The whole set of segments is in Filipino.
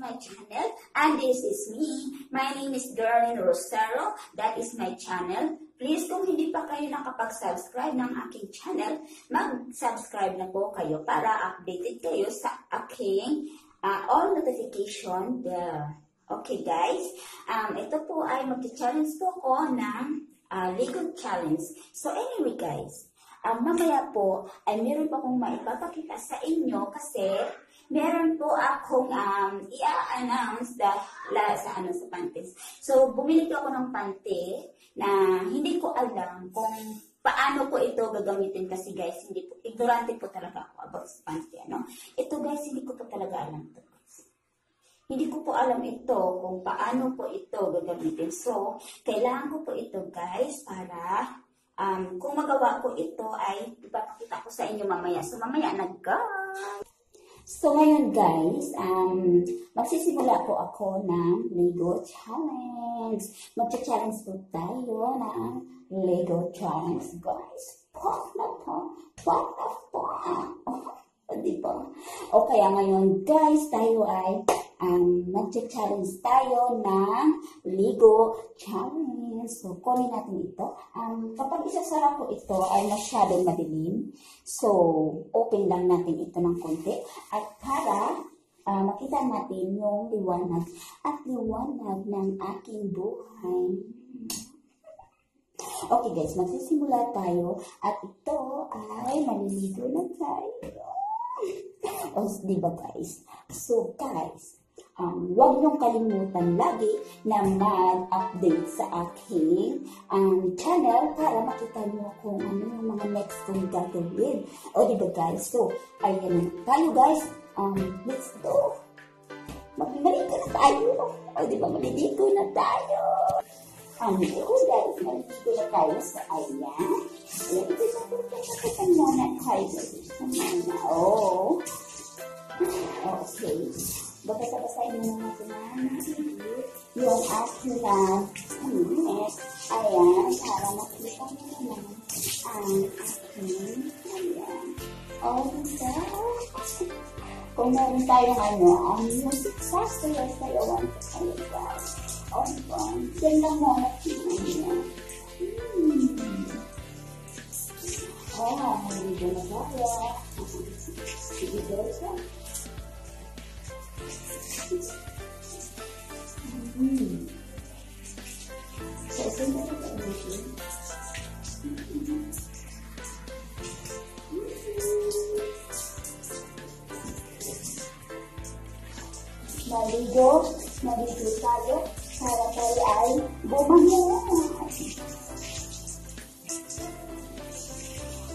my channel, and this is me. My name is Darlene Rosero. That is my channel. Please, kung hindi pa kayo nakapag-subscribe ng aking channel, mag-subscribe na po kayo para updated kayo sa aking all notification. Okay guys, ito po ay mag-challenge po ko ng Lego Challenge. So anyway guys, mamaya po ay meron pa akong maipapakita sa inyo kasi meron po akong i-announce sa panties. So, bumili ko ako ng panty na hindi ko alam kung paano po ito gagamitin kasi guys, hindi po, ignorante po talaga ako about sa panty. Ito guys, hindi ko po talaga alam ito. Hindi ko po alam ito kung paano po ito gagamitin. So, kailangan ko po ito guys para kung magawa ko ito ay ipapakita ko sa inyo mamaya. So, mamaya na guys. So, ngayon guys, magsisimula po ako ng Lego Challenge. Magcha-challenge po tayo ng Lego Challenge, guys. Pop na po. Pop na po. Diba? O kaya ngayon guys, tayo ay magcha-challenge tayo ng Lego Challenge. So, kunin natin ito. Kapag isasara ko ito ay masyadong madilim. So, open lang natin ito ng konti. At para makita natin yung liwanag at liwanag ng aking buhay. Okay guys, magsisimula tayo. At ito ay maliligo na tayo. O, diba guys? So guys, huwag niyong kalimutan lagi na mag-update sa aking channel para makita niyo kung ano yung mga next kong gagawin. O diba guys? So, ayan tayo guys. Let's go. Maligo na tayo. O diba? Maligo na tayo. Ito guys, maligo na tayo sa ayan. Ayan, ito muna tayo. Oh. Okay. Basta-basahin mo natin yung aking minute. Ayan, para makita mo naman ang aking, ayan. Oh, diba? Kung meron tayong music sasayaw sayawan sa kayo, guys. Oh, diba? Diyan lang mo natin, ayan. Oh, hindi na tayo. Sige, guys, So, ito na ito ang mission. Maligo tayo para tayo ay bumangon.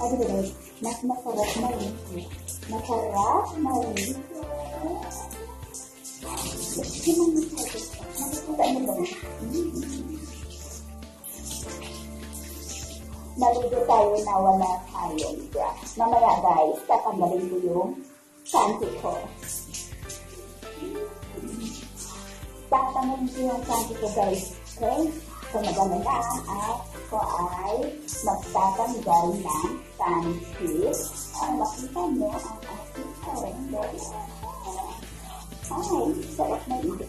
Ano ba guys? Masarap maligo. Masarap maligo. Maligo tayo na wala tayo. Mamaya guys, tatanggalin ko yung panty ko. Tatanggalin ko yung panty ko guys. Okay? So maganda ako ay magtatanggal ng panty. Makita mo ang aking kalendar. Ay, sarap na ito.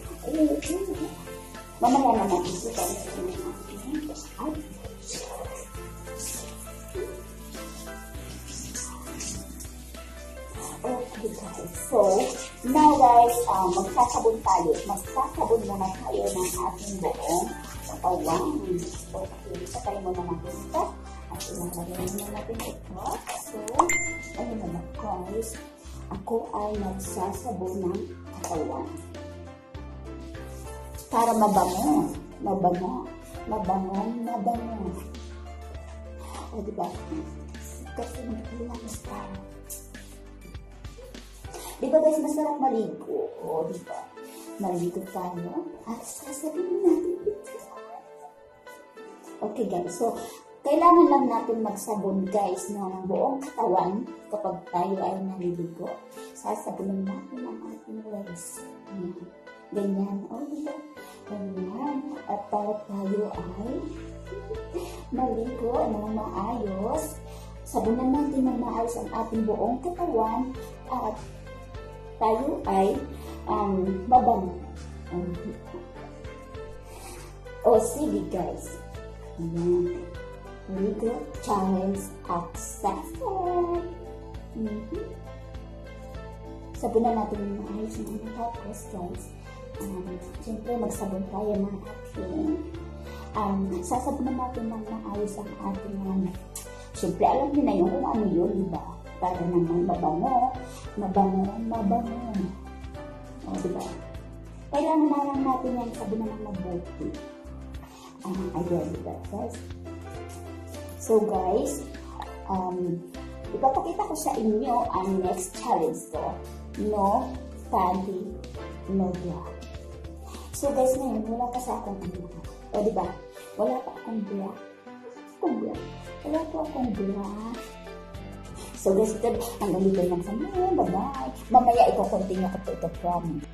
Mamaya naman ito tayo sa mga ay. Okay guys, so now guys, magsasabon tayo. Magsasabon muna tayo ng ating buong katawan. So, pakilita tayo muna natin ito. At ilalagay muna natin ito. So, ayun naman guys. Ako ay nagsasabon ng katawan. Para mabango. O diba? Kasi magkalilangas tayo. Diba guys, masarap maligo? O diba? Maligo tayo at sasabihin natin ito. Okay guys, so kailangan lang natin magsabon guys ng buong katawan kapag tayo ay naliligo. Sasabunin natin ang ating legs. Ganyan. O diba? Ganyan. At para tayo ay maligo ng maayos. Sabunan natin ng maayos ang ating buong katawan at tayo ay mabango. O sige guys. Ayan. Ligo challenge accepted. Sabunan natin yung maayos na tapos guys. Siyempre magsabon tayo ng ating sasabunan natin ng maayos ang ating siyempre alam niyo na yung kung ano yun, diba? Para naman mabango. O, diba? Kailangan na lang natin yan sabunan ng mabuti. Ayan, diba guys? So guys, ipapakita ko sa inyo ang next challenge ko. No panty, no bra. So guys, ngayon, wala pa sa akong o diba? Wala pa akong bra. Wala pa akong bra. So guys, ito, hanggang dito lang sa mga. Bye-bye. Mamaya iko-continue ko ito, promise.